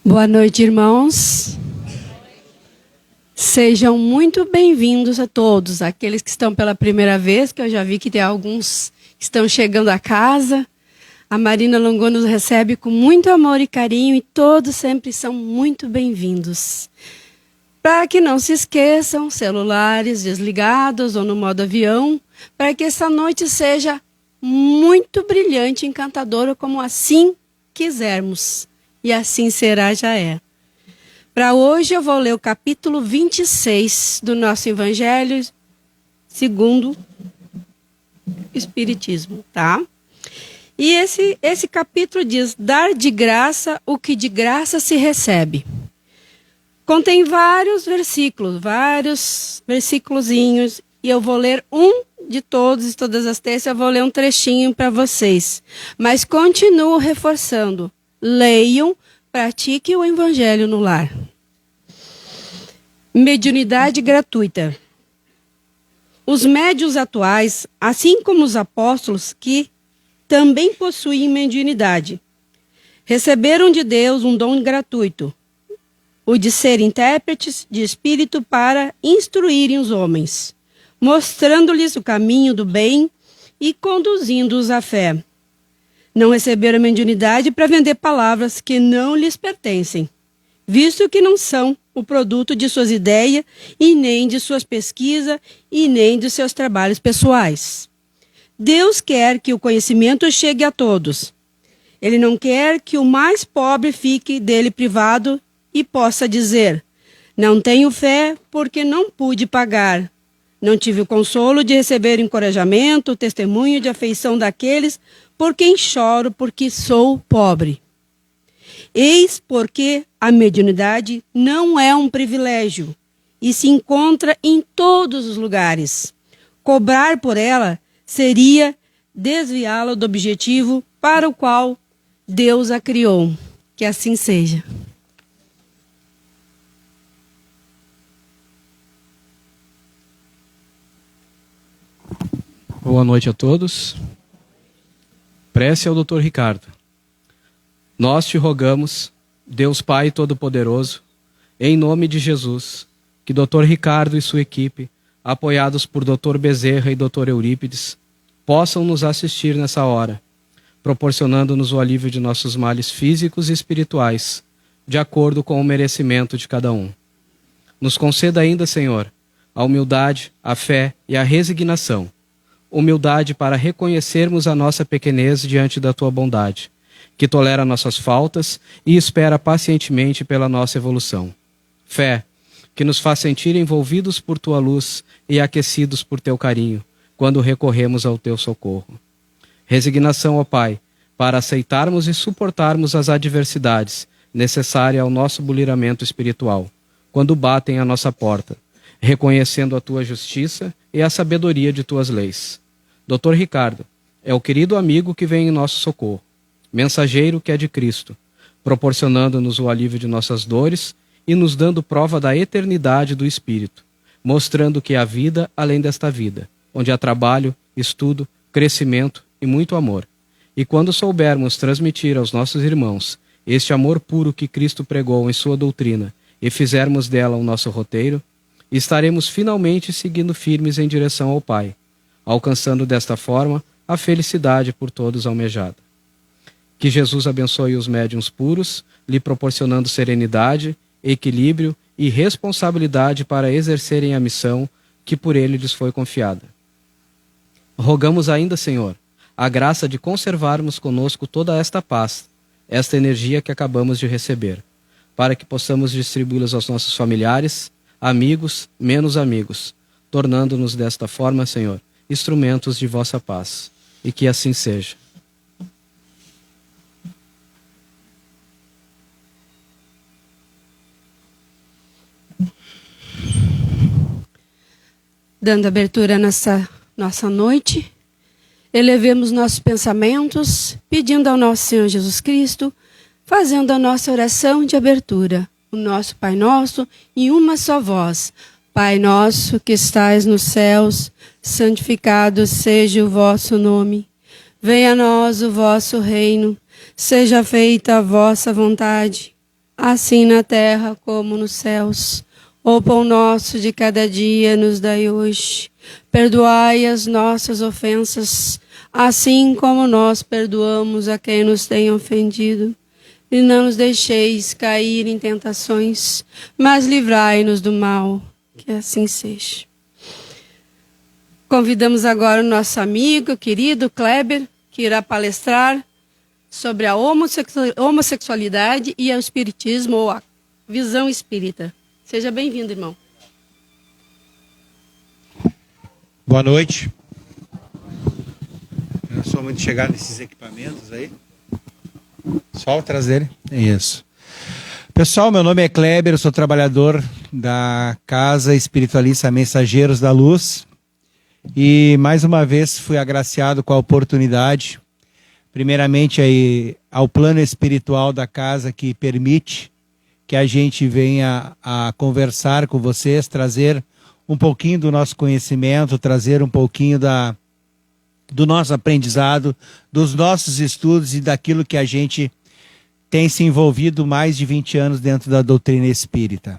Boa noite, irmãos. Sejam muito bem-vindos a todos, aqueles que estão pela primeira vez, que eu já vi que tem alguns que estão chegando a casa. A Marina Longo nos recebe com muito amor e carinho e todos sempre são muito bem-vindos. Para que não se esqueçam, celulares desligados ou no modo avião, para que essa noite seja muito brilhante e encantadora, como assim quisermos. E assim será, já é. Para hoje eu vou ler o capítulo 26 do nosso Evangelho segundo o Espiritismo, tá? E esse capítulo diz, dar de graça o que de graça se recebe. Contém vários versículozinhos, e eu vou ler um de todos e todas as terças, eu vou ler um trechinho para vocês. Mas continuo reforçando, leiam, pratiquem o Evangelho no lar. Mediunidade gratuita. Os médiuns atuais, assim como os apóstolos que também possuem mediunidade, receberam de Deus um dom gratuito, o de ser intérpretes de espírito para instruírem os homens, mostrando-lhes o caminho do bem e conduzindo-os à fé. Não receberam mediunidade para vender palavras que não lhes pertencem, visto que não são o produto de suas ideias e nem de suas pesquisas e nem de seus trabalhos pessoais. Deus quer que o conhecimento chegue a todos. Ele não quer que o mais pobre fique dele privado e possa dizer, não tenho fé porque não pude pagar. Não tive o consolo de receber encorajamento, o testemunho de afeição daqueles por quem choro porque sou pobre. Eis porque a mediunidade não é um privilégio e se encontra em todos os lugares. Cobrar por ela seria desviá-la do objetivo para o qual Deus a criou. Que assim seja. Boa noite a todos. Prece ao Dr. Ricardo. Nós te rogamos, Deus Pai Todo-Poderoso, em nome de Jesus, que Dr. Ricardo e sua equipe, apoiados por Dr. Bezerra e Dr. Eurípides, possam nos assistir nessa hora, proporcionando-nos o alívio de nossos males físicos e espirituais, de acordo com o merecimento de cada um. Nos conceda ainda, Senhor, a humildade, a fé e a resignação, humildade para reconhecermos a nossa pequenez diante da tua bondade, que tolera nossas faltas e espera pacientemente pela nossa evolução. Fé, que nos faz sentir envolvidos por tua luz e aquecidos por teu carinho, quando recorremos ao teu socorro. Resignação, ó Pai, para aceitarmos e suportarmos as adversidades necessárias ao nosso buliramento espiritual, quando batem à nossa porta, reconhecendo a tua justiça e a sabedoria de tuas leis. Dr. Ricardo é o querido amigo que vem em nosso socorro, mensageiro que é de Cristo, proporcionando-nos o alívio de nossas dores e nos dando prova da eternidade do Espírito, mostrando que há vida além desta vida, onde há trabalho, estudo, crescimento e muito amor. E quando soubermos transmitir aos nossos irmãos este amor puro que Cristo pregou em sua doutrina e fizermos dela o nosso roteiro, estaremos finalmente seguindo firmes em direção ao Pai, alcançando desta forma a felicidade por todos almejada. Que Jesus abençoe os médiuns puros, lhe proporcionando serenidade, equilíbrio e responsabilidade para exercerem a missão que por ele lhes foi confiada. Rogamos ainda, Senhor, a graça de conservarmos conosco toda esta paz, esta energia que acabamos de receber, para que possamos distribuí-las aos nossos familiares, amigos, menos amigos, tornando-nos desta forma, Senhor, instrumentos de vossa paz. E que assim seja. Dando abertura nessa nossa noite, elevemos nossos pensamentos, pedindo ao nosso Senhor Jesus Cristo, fazendo a nossa oração de abertura, o nosso Pai Nosso em uma só voz. Pai nosso que estais nos céus, santificado seja o vosso nome. Venha a nós o vosso reino, seja feita a vossa vontade, assim na terra como nos céus. O pão nosso de cada dia nos dai hoje. Perdoai as nossas ofensas, assim como nós perdoamos a quem nos tem ofendido. E não nos deixeis cair em tentações, mas livrai-nos do mal. Que assim seja. Convidamos agora o nosso amigo, querido Kleber, que irá palestrar sobre a homossexualidade e o espiritismo, ou a visão espírita. Seja bem-vindo, irmão. Boa noite. Eu não sou muito chegado nesses equipamentos aí. Só atrás dele. É isso. Pessoal, meu nome é Kleber, eu sou trabalhador da Casa Espiritualista Mensageiros da Luz. E mais uma vez fui agraciado com a oportunidade, primeiramente aí, ao plano espiritual da casa que permite que a gente venha a conversar com vocês, trazer um pouquinho do nosso conhecimento, trazer um pouquinho do nosso aprendizado, dos nossos estudos e daquilo que a gente tem se envolvido mais de 20 anos dentro da doutrina espírita.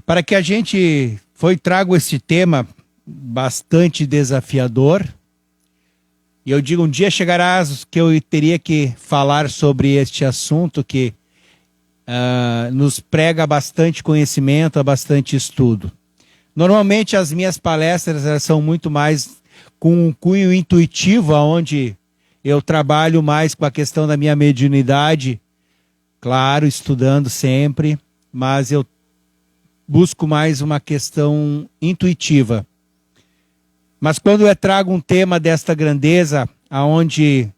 Para que a gente trago esse tema bastante desafiador, e eu digo, um dia chegará que eu teria que falar sobre este assunto que nos prega bastante conhecimento, bastante estudo. Normalmente as minhas palestras elas são muito mais com um cunho intuitivo, onde eu trabalho mais com a questão da minha mediunidade, claro, estudando sempre, mas eu busco mais uma questão intuitiva. Mas quando eu trago um tema desta grandeza, aonde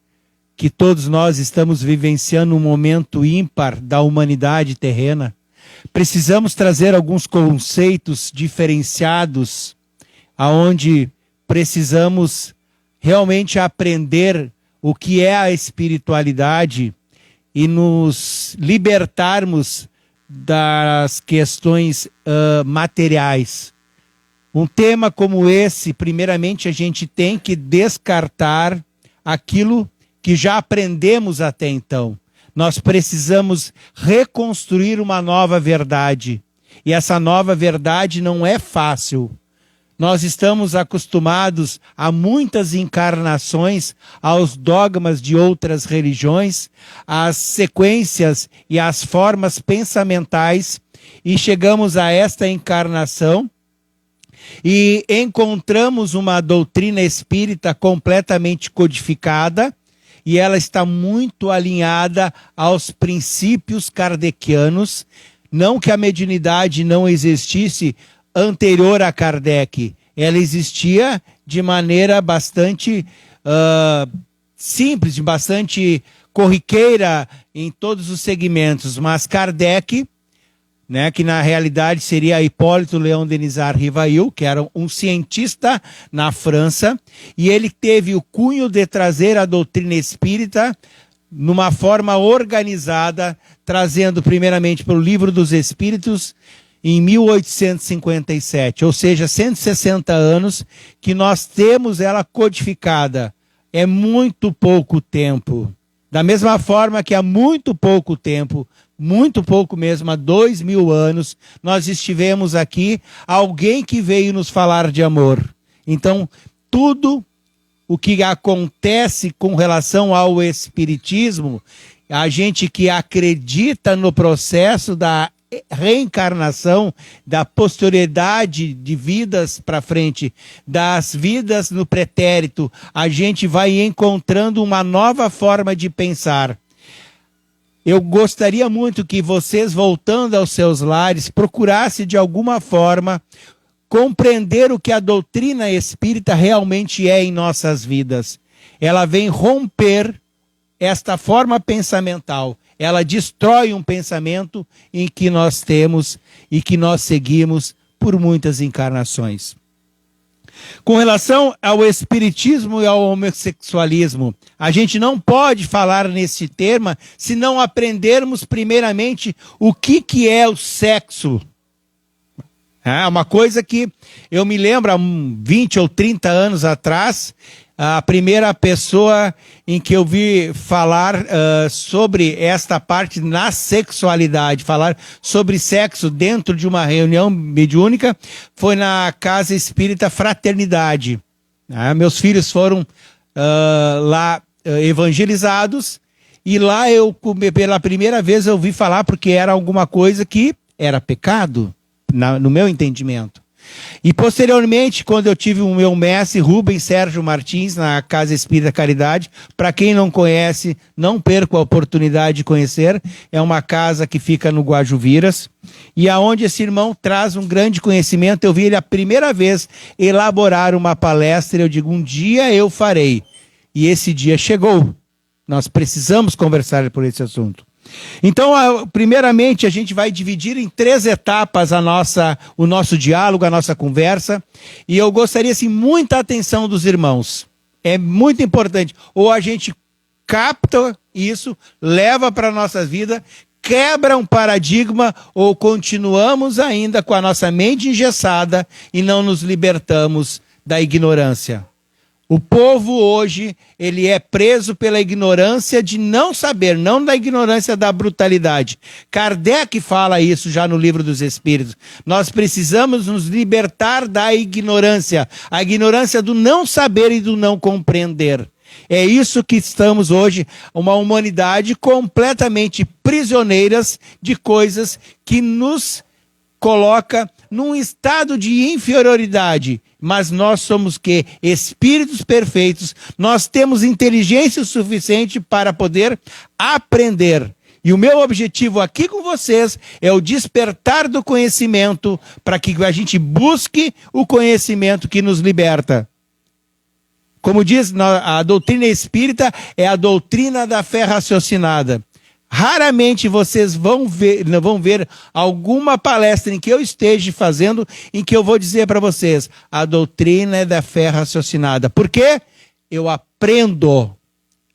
que todos nós estamos vivenciando um momento ímpar da humanidade terrena, precisamos trazer alguns conceitos diferenciados, aonde precisamos realmente aprender o que é a espiritualidade e nos libertarmos das questões materiais. Um tema como esse, primeiramente, a gente tem que descartar aquilo que já aprendemos até então. Nós precisamos reconstruir uma nova verdade. E essa nova verdade não é fácil. Nós estamos acostumados a muitas encarnações, aos dogmas de outras religiões, às sequências e às formas pensamentais, e chegamos a esta encarnação e encontramos uma doutrina espírita completamente codificada, e ela está muito alinhada aos princípios kardecianos. Não que a mediunidade não existisse anterior a Kardec, ela existia de maneira bastante simples, bastante corriqueira em todos os segmentos, mas Kardec, né, que na realidade seria Hipólito Léon Denisard Rivail, que era um cientista na França, e ele teve o cunho de trazer a doutrina espírita numa forma organizada, trazendo primeiramente pelo Livro dos Espíritos, em 1857, ou seja, 160 anos que nós temos ela codificada. É muito pouco tempo. Da mesma forma que há muito pouco tempo, muito pouco mesmo, há 2000 anos, nós estivemos aqui, alguém que veio nos falar de amor. Então, tudo o que acontece com relação ao espiritismo, a gente que acredita no processo da reencarnação, da posterioridade de vidas para frente, das vidas no pretérito, a gente vai encontrando uma nova forma de pensar. Eu gostaria muito que vocês, voltando aos seus lares, procurassem de alguma forma compreender o que a doutrina espírita realmente é em nossas vidas. Ela vem romper esta forma pensamental. Ela destrói um pensamento em que nós temos e que nós seguimos por muitas encarnações. Com relação ao espiritismo e ao homossexualismo, a gente não pode falar nesse termo se não aprendermos primeiramente o que é o sexo. É uma coisa que eu me lembro há 20 ou 30 anos atrás, a primeira pessoa em que eu vi falar sobre esta parte na sexualidade, falar sobre sexo dentro de uma reunião mediúnica, foi na Casa Espírita Fraternidade. Meus filhos foram lá evangelizados, e lá pela primeira vez eu ouvi falar, porque era alguma coisa que era pecado, no meu entendimento. E posteriormente, quando eu tive o meu mestre Rubens Sérgio Martins na Casa Espírita Caridade, para quem não conhece, não perca a oportunidade de conhecer, é uma casa que fica no Guajuviras, e aonde esse irmão traz um grande conhecimento. Eu vi ele a primeira vez elaborar uma palestra, e eu digo, um dia eu farei, e esse dia chegou. Nós precisamos conversar por esse assunto. Então, primeiramente, a gente vai dividir em 3 etapas o nosso diálogo, a nossa conversa. E eu gostaria, assim, muita atenção dos irmãos. É muito importante. Ou a gente capta isso, leva para a nossa vida, quebra um paradigma, ou continuamos ainda com a nossa mente engessada e não nos libertamos da ignorância. O povo hoje, ele é preso pela ignorância de não saber, não da ignorância da brutalidade. Kardec fala isso já no Livro dos Espíritos. Nós precisamos nos libertar da ignorância, a ignorância do não saber e do não compreender. É isso que estamos hoje, uma humanidade completamente prisioneiras de coisas que nos coloca num estado de inferioridade. Mas nós somos que? Espíritos perfeitos. Nós temos inteligência suficiente para poder aprender. E o meu objetivo aqui com vocês é o despertar do conhecimento, para que a gente busque o conhecimento que nos liberta. Como diz a doutrina espírita, é a doutrina da fé raciocinada. Raramente vocês vão ver alguma palestra em que eu esteja fazendo, em que eu vou dizer para vocês, a doutrina é da fé raciocinada. Por quê? Eu aprendo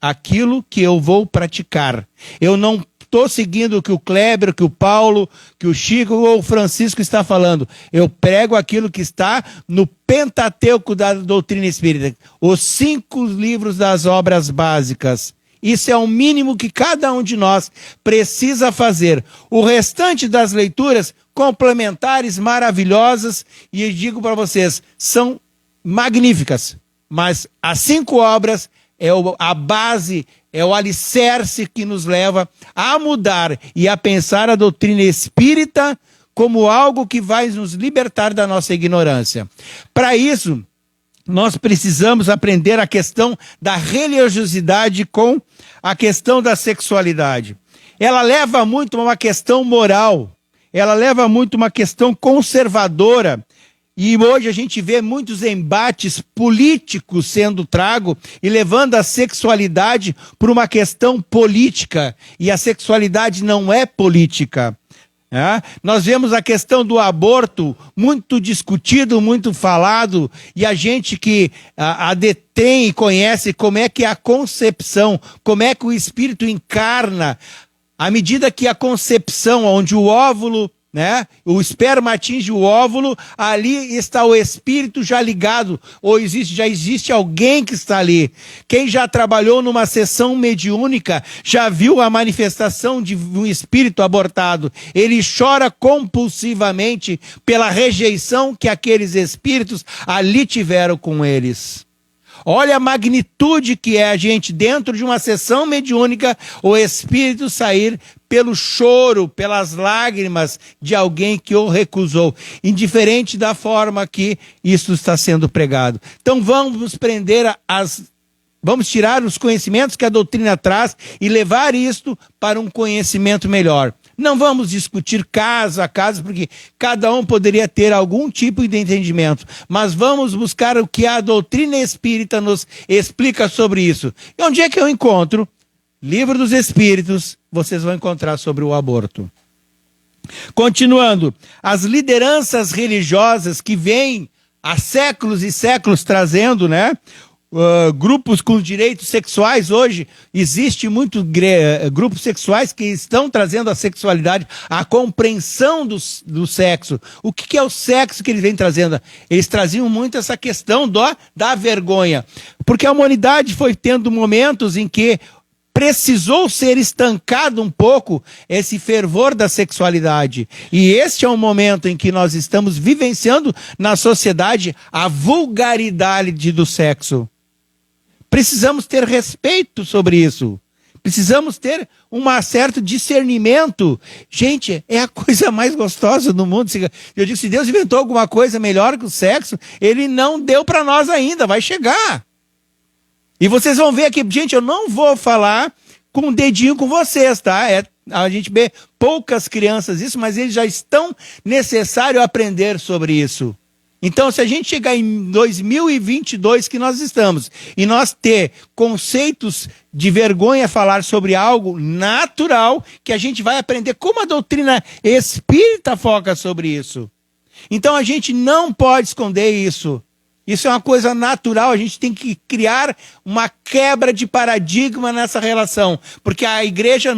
aquilo que eu vou praticar. Eu não estou seguindo o que o Kleber, que o Paulo, que o Chico ou o Francisco está falando. Eu prego aquilo que está no Pentateuco da doutrina espírita. Os 5 livros das obras básicas. Isso é o mínimo que cada um de nós precisa fazer. O restante das leituras complementares, maravilhosas, e eu digo para vocês, são magníficas. Mas as 5 obras é a base, é o alicerce que nos leva a mudar e a pensar a doutrina espírita como algo que vai nos libertar da nossa ignorância. Para isso, nós precisamos aprender a questão da religiosidade com a questão da sexualidade. Ela leva muito a uma questão moral, ela leva muito a uma questão conservadora, e hoje a gente vê muitos embates políticos sendo trago e levando a sexualidade por uma questão política, e a sexualidade não é política. Nós vemos a questão do aborto muito discutido, muito falado, e a gente que a detém e conhece como é que é a concepção, como é que o espírito encarna, à medida que a concepção, onde o óvulo, o esperma atinge o óvulo, ali está o espírito já ligado, ou já existe alguém que está ali. Quem já trabalhou numa sessão mediúnica já viu a manifestação de um espírito abortado. Ele chora compulsivamente pela rejeição que aqueles espíritos ali tiveram com eles. Olha a magnitude que é a gente, dentro de uma sessão mediúnica, o espírito sair pelo choro, pelas lágrimas de alguém que o recusou, indiferente da forma que isso está sendo pregado. Então vamos vamos tirar os conhecimentos que a doutrina traz e levar isto para um conhecimento melhor. Não vamos discutir caso a caso, porque cada um poderia ter algum tipo de entendimento, mas vamos buscar o que a doutrina espírita nos explica sobre isso. E onde é que eu encontro? Livro dos Espíritos, vocês vão encontrar sobre o aborto. Continuando, as lideranças religiosas que vêm há séculos e séculos trazendo, grupos com direitos sexuais hoje, existe muito grupos sexuais que estão trazendo a sexualidade, a compreensão do sexo. O que é o sexo que eles vêm trazendo? Eles traziam muito essa questão da vergonha. Porque a humanidade foi tendo momentos em que precisou ser estancado um pouco esse fervor da sexualidade. E este é um momento em que nós estamos vivenciando na sociedade a vulgaridade do sexo. Precisamos ter respeito sobre isso. Precisamos ter um certo discernimento. Gente, é a coisa mais gostosa do mundo. Eu digo, se Deus inventou alguma coisa melhor que o sexo, Ele não deu para nós ainda, vai chegar. E vocês vão ver aqui, gente, eu não vou falar com um dedinho com vocês, tá? A gente vê poucas crianças isso, mas eles já estão necessário aprender sobre isso. Então, se a gente chegar em 2022 que nós estamos, e nós ter conceitos de vergonha falar sobre algo natural, que a gente vai aprender como a doutrina espírita foca sobre isso. Então, a gente não pode esconder isso. Isso é uma coisa natural, a gente tem que criar uma quebra de paradigma nessa relação, porque a igreja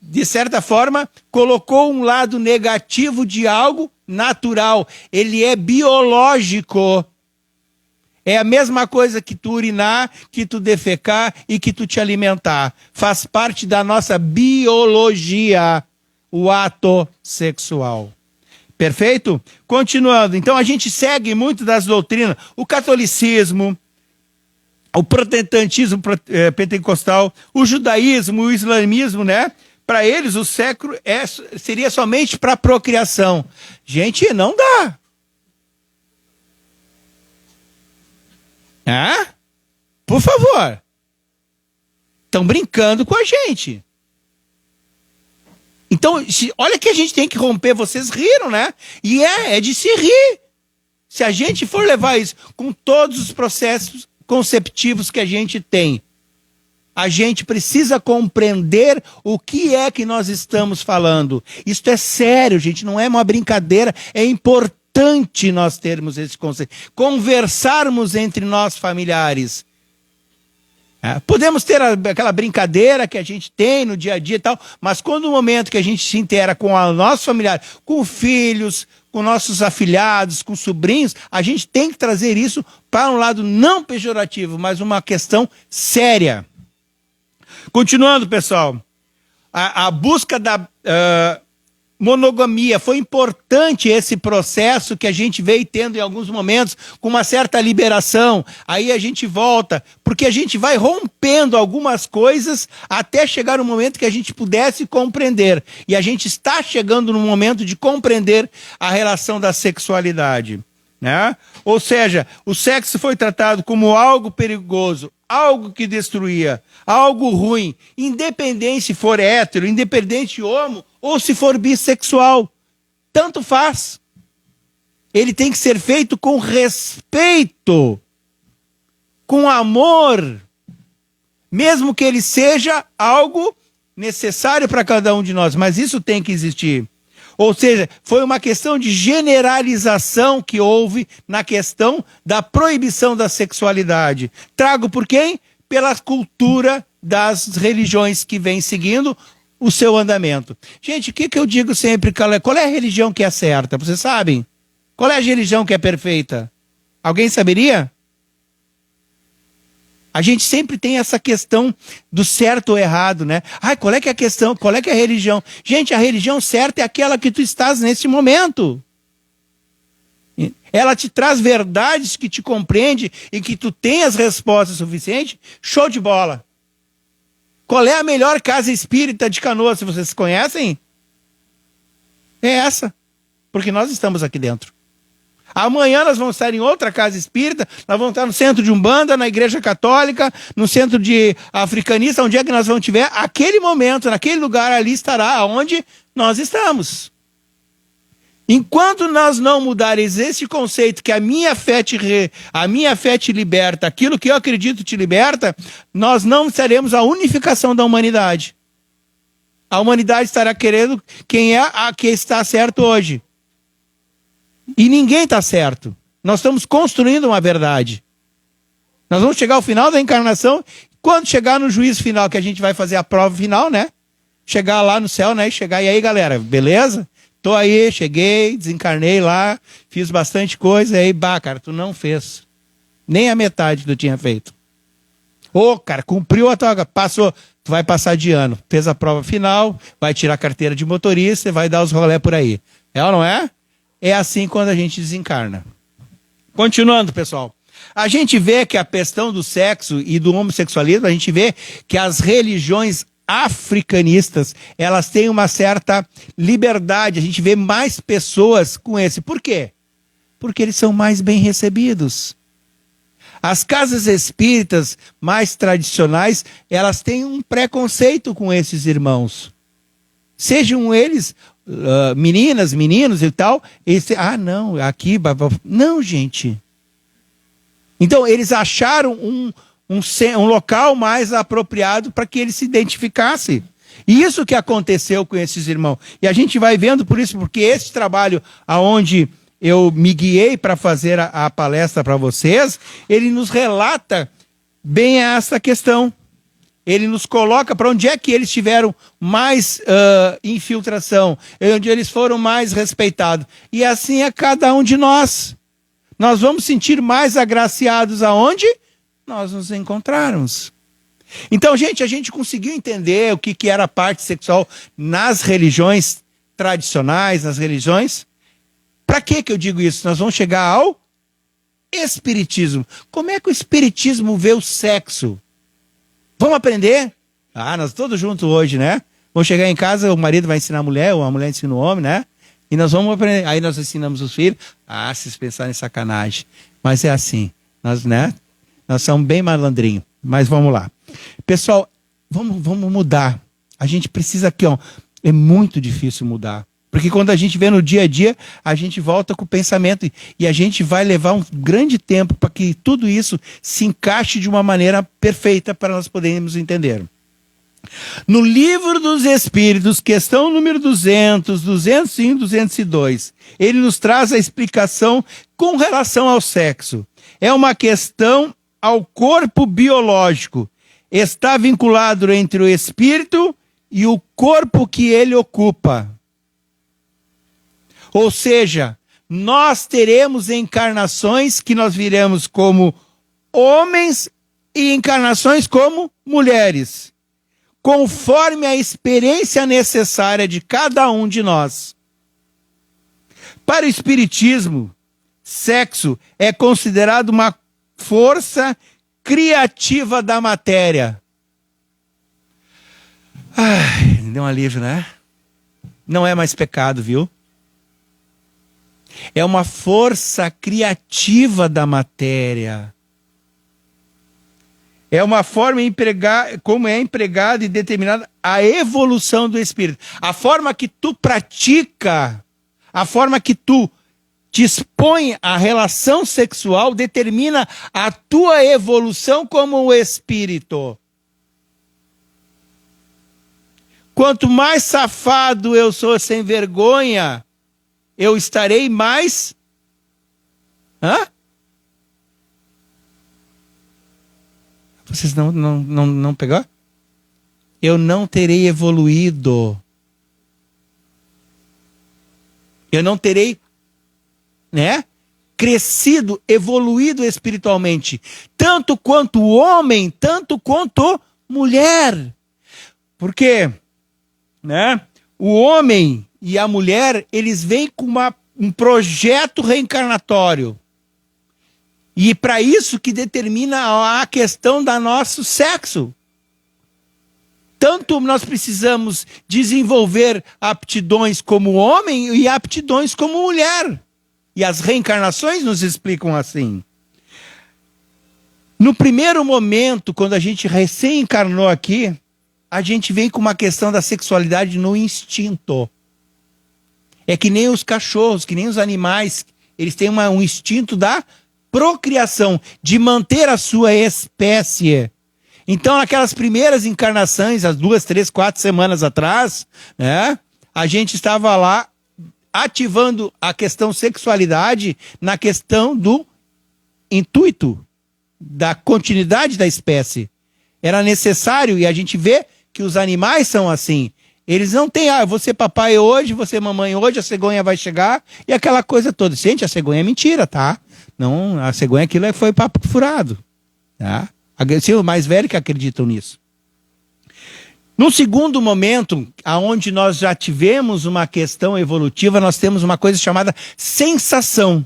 de certa forma, colocou um lado negativo de algo natural. Ele é biológico. É a mesma coisa que tu urinar, que tu defecar e que tu te alimentar. Faz parte da nossa biologia, o ato sexual. Perfeito? Continuando. Então a gente segue muito das doutrinas. O catolicismo, o protestantismo pentecostal, o judaísmo, o islamismo, né? Para eles o sexo seria somente para procriação. Gente, não dá. Por favor. Estão brincando com a gente. Então, olha que a gente tem que romper, vocês riram, né? E é de se rir. Se a gente for levar isso com todos os processos conceptivos que a gente tem, a gente precisa compreender o que é que nós estamos falando. Isso é sério, gente, não é uma brincadeira, é importante nós termos esse conceito. Conversarmos entre nós familiares. Podemos ter aquela brincadeira que a gente tem no dia a dia e tal, mas quando no momento que a gente se intera com o nosso familiar, com filhos, com nossos afilhados, com sobrinhos, a gente tem que trazer isso para um lado não pejorativo, mas uma questão séria. Continuando, pessoal, a busca da monogamia, foi importante esse processo que a gente veio tendo em alguns momentos, com uma certa liberação, aí a gente volta, porque a gente vai rompendo algumas coisas até chegar no momento que a gente pudesse compreender, e a gente está chegando no momento de compreender a relação da sexualidade, né? Ou seja, o sexo foi tratado como algo perigoso, algo que destruía, algo ruim, independente se for hétero, independente homo, ou se for bissexual, tanto faz. Ele tem que ser feito com respeito, com amor, mesmo que ele seja algo necessário para cada um de nós, mas isso tem que existir. Ou seja, foi uma questão de generalização que houve na questão da proibição da sexualidade. Trago por quem? Pela cultura das religiões que vem seguindo o seu andamento. Gente, o que eu digo sempre? Qual é a religião que é certa? Vocês sabem? Qual é a religião que é perfeita? Alguém saberia? A gente sempre tem essa questão do certo ou errado, né? Qual é que é a questão? Qual é que é a religião? Gente, a religião certa é aquela que tu estás nesse momento. Ela te traz verdades que te compreende e que tu tem as respostas suficientes. Show de bola. Qual é a melhor casa espírita de Canoas, se vocês conhecem? É essa. Porque nós estamos aqui dentro. Amanhã nós vamos estar em outra casa espírita, nós vamos estar no centro de Umbanda, na igreja católica, no centro de africanista, onde é que nós vamos tiver, aquele momento, naquele lugar ali estará onde nós estamos. Enquanto nós não mudarmos esse conceito que a minha fé te liberta, aquilo que eu acredito te liberta, nós não teremos a unificação da humanidade. A humanidade estará querendo quem é a que está certo hoje. E ninguém está certo. Nós estamos construindo uma verdade. Nós vamos chegar ao final da encarnação, quando chegar no juízo final, que a gente vai fazer a prova final, né? Chegar lá no céu, né? E aí, galera, beleza? Tô aí, cheguei, desencarnei lá, fiz bastante coisa, e aí, cara, tu não fez. Nem a metade que tu tinha feito. Cara, cumpriu a tua... Passou, tu vai passar de ano. Fez a prova final, vai tirar a carteira de motorista e vai dar os rolé por aí. É ou não é? É assim quando a gente desencarna. Continuando, pessoal. A gente vê que a questão do sexo e do homossexualismo, a gente vê que as religiões africanistas, elas têm uma certa liberdade. A gente vê mais pessoas com esse. Por quê? Porque eles são mais bem recebidos. As casas espíritas mais tradicionais, elas têm um preconceito com esses irmãos. Sejam eles meninas, meninos e tal. Não, aqui... Não, gente. Então, eles acharam um local mais apropriado para que ele se identificasse. E isso que aconteceu com esses irmãos. E a gente vai vendo por isso, porque esse trabalho aonde eu me guiei para fazer a palestra para vocês, ele nos relata bem essa questão. Ele nos coloca para onde é que eles tiveram mais infiltração, onde eles foram mais respeitados. E assim é cada um de nós. Nós vamos sentir mais agraciados aonde nós nos encontrarmos. Então, gente, a gente conseguiu entender o que era a parte sexual nas religiões tradicionais, nas religiões. Para que eu digo isso? Nós vamos chegar ao espiritismo. Como é que o espiritismo vê o sexo? Vamos aprender? Nós todos juntos hoje, né? Vamos chegar em casa, o marido vai ensinar a mulher, ou a mulher ensina o homem, né? E nós vamos aprender. Aí nós ensinamos os filhos. Vocês pensarem em sacanagem. Mas é assim. Nós somos bem malandrinhos. Mas vamos lá. Pessoal, vamos mudar. A gente precisa aqui, ó. É muito difícil mudar. Porque quando a gente vê no dia a dia, a gente volta com o pensamento. E a gente vai levar um grande tempo para que tudo isso se encaixe de uma maneira perfeita para nós podermos entender. No Livro dos Espíritos, questão número 200, 201, 202, ele nos traz a explicação com relação ao sexo. É uma questão ao corpo biológico. Está vinculado entre o espírito e o corpo que ele ocupa. Ou seja, nós teremos encarnações que nós viremos como homens e encarnações como mulheres, conforme a experiência necessária de cada um de nós. Para o espiritismo, sexo é considerado uma força criativa da matéria. Deu um alívio, né? Não é mais pecado, viu? É uma força criativa da matéria. É uma forma como é empregada e determinada a evolução do espírito. A forma que tu pratica, a forma que tu te expõe à relação sexual determina a tua evolução como espírito. Quanto mais safado eu sou sem vergonha, eu estarei mais... Vocês não pegou? Eu não terei evoluído. Eu não terei, crescido, evoluído espiritualmente. Tanto quanto o homem, tanto quanto mulher. Porque, o homem e a mulher, eles vêm com um projeto reencarnatório. E para isso que determina a questão do nosso sexo. Tanto nós precisamos desenvolver aptidões como homem e aptidões como mulher. E as reencarnações nos explicam assim. No primeiro momento, quando a gente recém-encarnou aqui, a gente vem com uma questão da sexualidade no instinto. É que nem os cachorros, que nem os animais, eles têm um instinto da procriação, de manter a sua espécie. Então, naquelas primeiras encarnações, as 2, 3, 4 semanas atrás, a gente estava lá ativando a questão sexualidade na questão do intuito da continuidade da espécie. Era necessário, e a gente vê que os animais são assim. Eles não têm, eu vou ser papai hoje, vou ser mamãe hoje, a cegonha vai chegar, e aquela coisa toda. Gente, a cegonha é mentira, tá? Não, a cegonha aquilo foi papo furado. Tá? Os mais velhos que acreditam nisso. No segundo momento, aonde nós já tivemos uma questão evolutiva, nós temos uma coisa chamada sensação.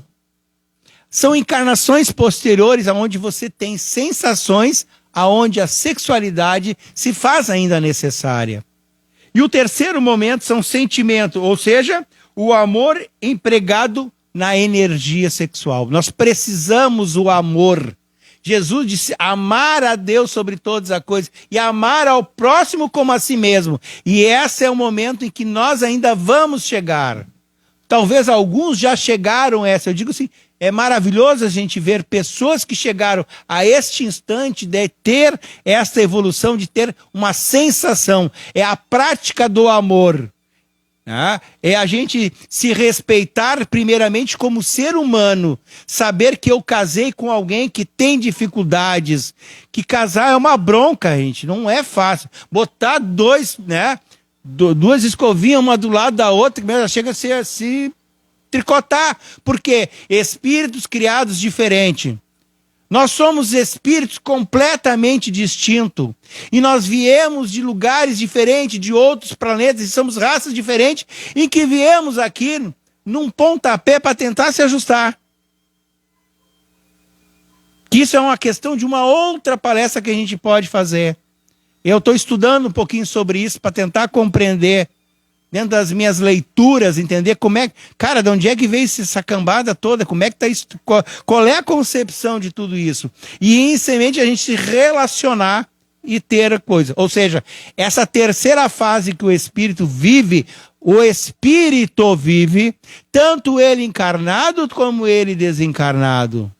São encarnações posteriores aonde você tem sensações, aonde a sexualidade se faz ainda necessária. E o terceiro momento são sentimentos, ou seja, o amor empregado na energia sexual. Nós precisamos o amor. Jesus disse amar a Deus sobre todas as coisas e amar ao próximo como a si mesmo. E esse é o momento em que nós ainda vamos chegar. Talvez alguns já chegaram a essa. Eu digo assim, é maravilhoso a gente ver pessoas que chegaram a este instante de ter essa evolução, de ter uma sensação. É a prática do amor. É a gente se respeitar primeiramente como ser humano, saber que eu casei com alguém que tem dificuldades, que casar é uma bronca, gente, não é fácil. Botar duas escovinhas, uma do lado da outra, que chega a se tricotar, porque espíritos criados diferentes. Nós somos espíritos completamente distintos. E nós viemos de lugares diferentes, de outros planetas, e somos raças diferentes, em que viemos aqui num pontapé para tentar se ajustar. Que isso é uma questão de uma outra palestra que a gente pode fazer. Eu estou estudando um pouquinho sobre isso para tentar compreender, dentro das minhas leituras, entender como é... Cara, de onde é que veio essa cambada toda? Como é que tá isso? Qual é a concepção de tudo isso? E em semente a gente se relacionar e ter coisa. Ou seja, essa terceira fase que o espírito vive, tanto ele encarnado como ele desencarnado.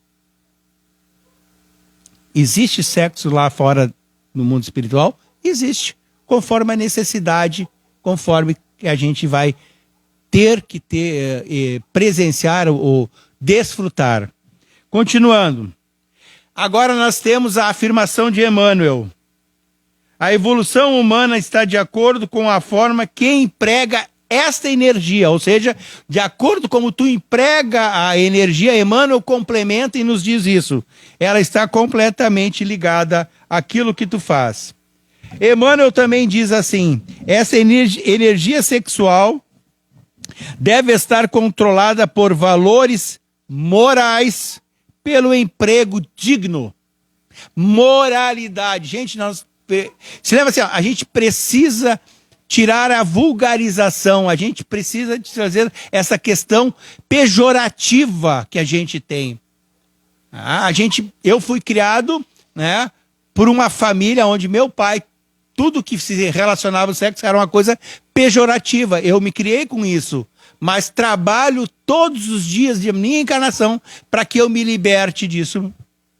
Existe sexo lá fora no mundo espiritual? Existe. Conforme a necessidade, conforme que a gente vai ter que presenciar ou desfrutar. Continuando. Agora nós temos a afirmação de Emmanuel. A evolução humana está de acordo com a forma que emprega esta energia, ou seja, de acordo com como tu emprega a energia, Emmanuel complementa e nos diz isso. Ela está completamente ligada àquilo que tu faz. Emmanuel também diz assim, essa energia sexual deve estar controlada por valores morais, pelo emprego digno. Moralidade. Gente, se lembra assim, a gente precisa tirar a vulgarização, a gente precisa trazer essa questão pejorativa que a gente tem. Eu fui criado, né, por uma família onde meu pai, tudo que se relacionava ao sexo era uma coisa pejorativa. Eu me criei com isso, mas trabalho todos os dias de minha encarnação para que eu me liberte disso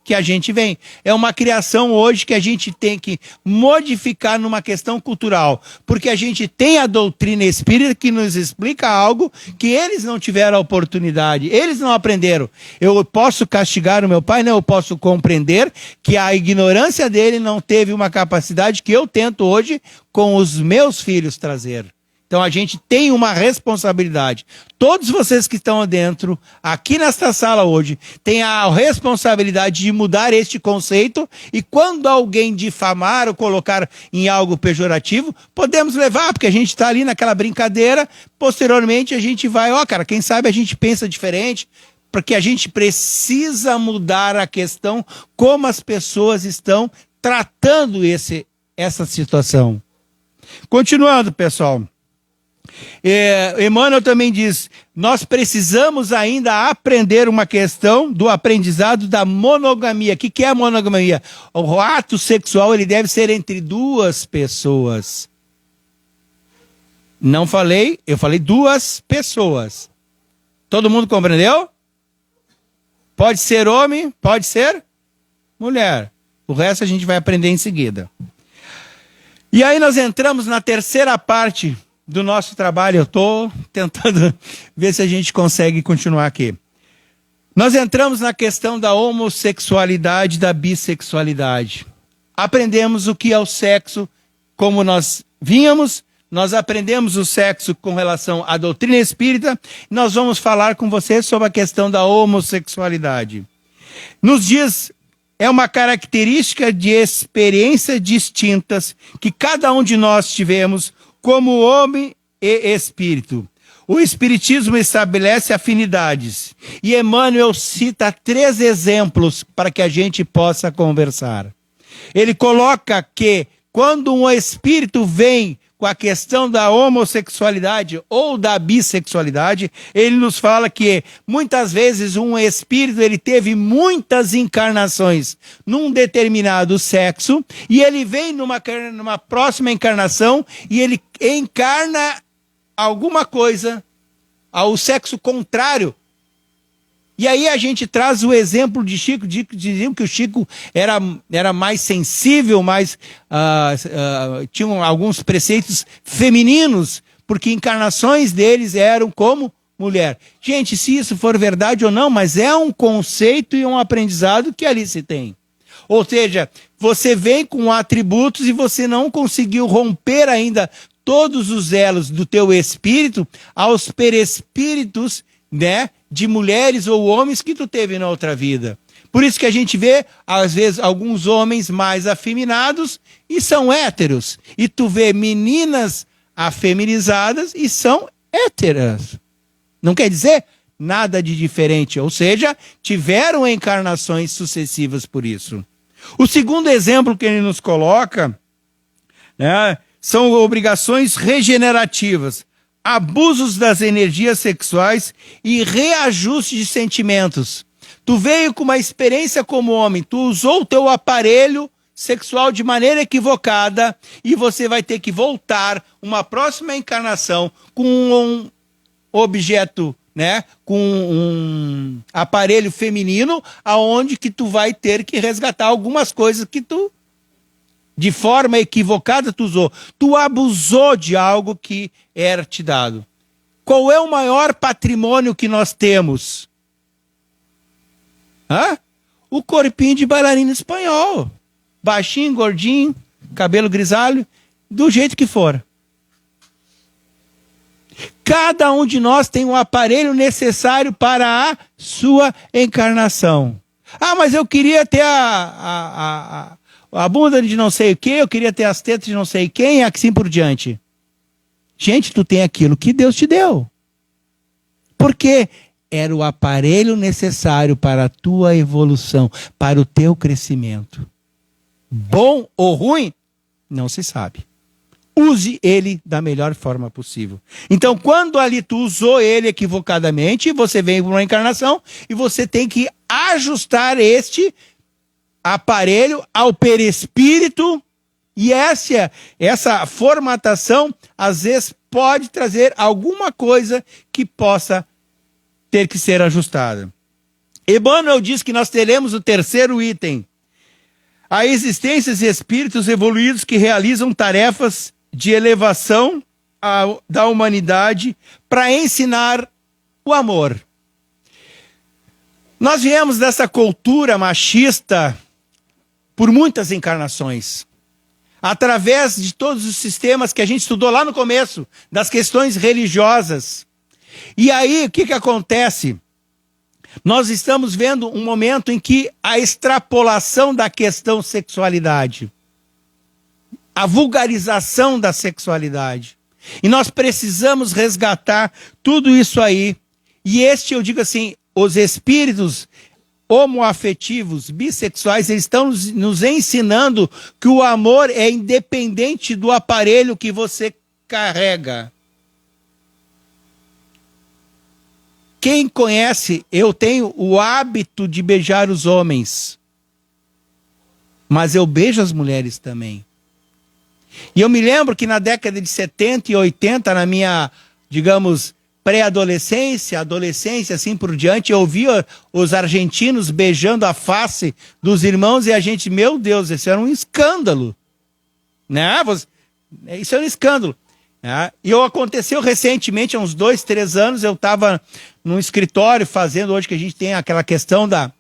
que a gente vem. É uma criação hoje que a gente tem que modificar numa questão cultural, porque a gente tem a doutrina espírita que nos explica algo que eles não tiveram a oportunidade, eles não aprenderam. Eu posso castigar o meu pai? Não, eu posso compreender que a ignorância dele não teve uma capacidade que eu tento hoje com os meus filhos trazer. Então a gente tem uma responsabilidade. Todos vocês que estão dentro, aqui nesta sala hoje, têm a responsabilidade de mudar este conceito e quando alguém difamar ou colocar em algo pejorativo, podemos levar, porque a gente está ali naquela brincadeira, posteriormente a gente vai, quem sabe a gente pensa diferente, porque a gente precisa mudar a questão como as pessoas estão tratando essa situação. Continuando, pessoal. Emmanuel também diz, nós precisamos ainda aprender uma questão do aprendizado da monogamia. O que é a monogamia? O ato sexual ele deve ser entre duas pessoas. Não falei, eu falei duas pessoas. Todo mundo compreendeu? Pode ser homem, pode ser mulher. O resto a gente vai aprender em seguida. E aí nós entramos na terceira parte do nosso trabalho. Eu estou tentando ver se a gente consegue continuar aqui. Nós entramos na questão da homossexualidade e da bissexualidade. Aprendemos o que é o sexo, como nós vínhamos, nós aprendemos o sexo com relação à doutrina espírita, e nós vamos falar com vocês sobre a questão da homossexualidade. Nos dias, é uma característica de experiências distintas que cada um de nós tivemos como homem e espírito. O Espiritismo estabelece afinidades. E Emmanuel cita 3 exemplos para que a gente possa conversar. Ele coloca que quando um espírito vem com a questão da homossexualidade ou da bissexualidade, ele nos fala que muitas vezes um espírito ele teve muitas encarnações num determinado sexo e ele vem numa próxima encarnação e ele encarna alguma coisa ao sexo contrário. E aí a gente traz o exemplo de Chico, diziam que o Chico era mais sensível, tinham alguns preceitos femininos, porque encarnações deles eram como mulher. Gente, se isso for verdade ou não, mas é um conceito e um aprendizado que ali se tem. Ou seja, você vem com atributos e você não conseguiu romper ainda todos os elos do teu espírito aos perespíritos, né, de mulheres ou homens que tu teve na outra vida. Por isso que a gente vê, às vezes, alguns homens mais afeminados e são héteros. E tu vê meninas afeminizadas e são héteras. Não quer dizer nada de diferente. Ou seja, tiveram encarnações sucessivas por isso. O segundo exemplo que ele nos coloca, né, são obrigações regenerativas, abusos das energias sexuais e reajuste de sentimentos. Tu veio com uma experiência como homem, tu usou o teu aparelho sexual de maneira equivocada e você vai ter que voltar uma próxima encarnação com um objeto, né, com um aparelho feminino, aonde que tu vai ter que resgatar algumas coisas que tu, de forma equivocada, tu usou. Tu abusou de algo que era te dado. Qual é o maior patrimônio que nós temos? O corpinho de bailarino espanhol. Baixinho, gordinho, cabelo grisalho, do jeito que for. Cada um de nós tem um aparelho necessário para a sua encarnação. Mas eu queria ter a bunda de não sei o que, eu queria ter as tetas de não sei quem, e assim por diante. Gente, tu tem aquilo que Deus te deu. Porque era o aparelho necessário para a tua evolução, para o teu crescimento. Bom ou ruim, não se sabe. Use ele da melhor forma possível. Então, quando ali tu usou ele equivocadamente, você vem para uma encarnação e você tem que ajustar este aparelho ao perispírito, e essa formatação às vezes pode trazer alguma coisa que possa ter que ser ajustada. Emmanuel diz que nós teremos o terceiro item: a existência de espíritos evoluídos que realizam tarefas de elevação da humanidade para ensinar o amor. Nós viemos dessa cultura machista por muitas encarnações, através de todos os sistemas que a gente estudou lá no começo, das questões religiosas. E aí, o que acontece? Nós estamos vendo um momento em que a extrapolação da questão sexualidade, a vulgarização da sexualidade, e nós precisamos resgatar tudo isso aí. E eu digo assim, os espíritos homoafetivos, bissexuais, eles estão nos ensinando que o amor é independente do aparelho que você carrega. Quem conhece, eu tenho o hábito de beijar os homens, mas eu beijo as mulheres também. E eu me lembro que na década de 70 e 80, na minha, digamos, pré-adolescência, adolescência, assim por diante, eu via os argentinos beijando a face dos irmãos e a gente, meu Deus, isso era um escândalo. Né? Isso era um escândalo. né? E aconteceu recentemente, há uns 2, 3 anos, eu estava num escritório fazendo, hoje que a gente tem aquela questão da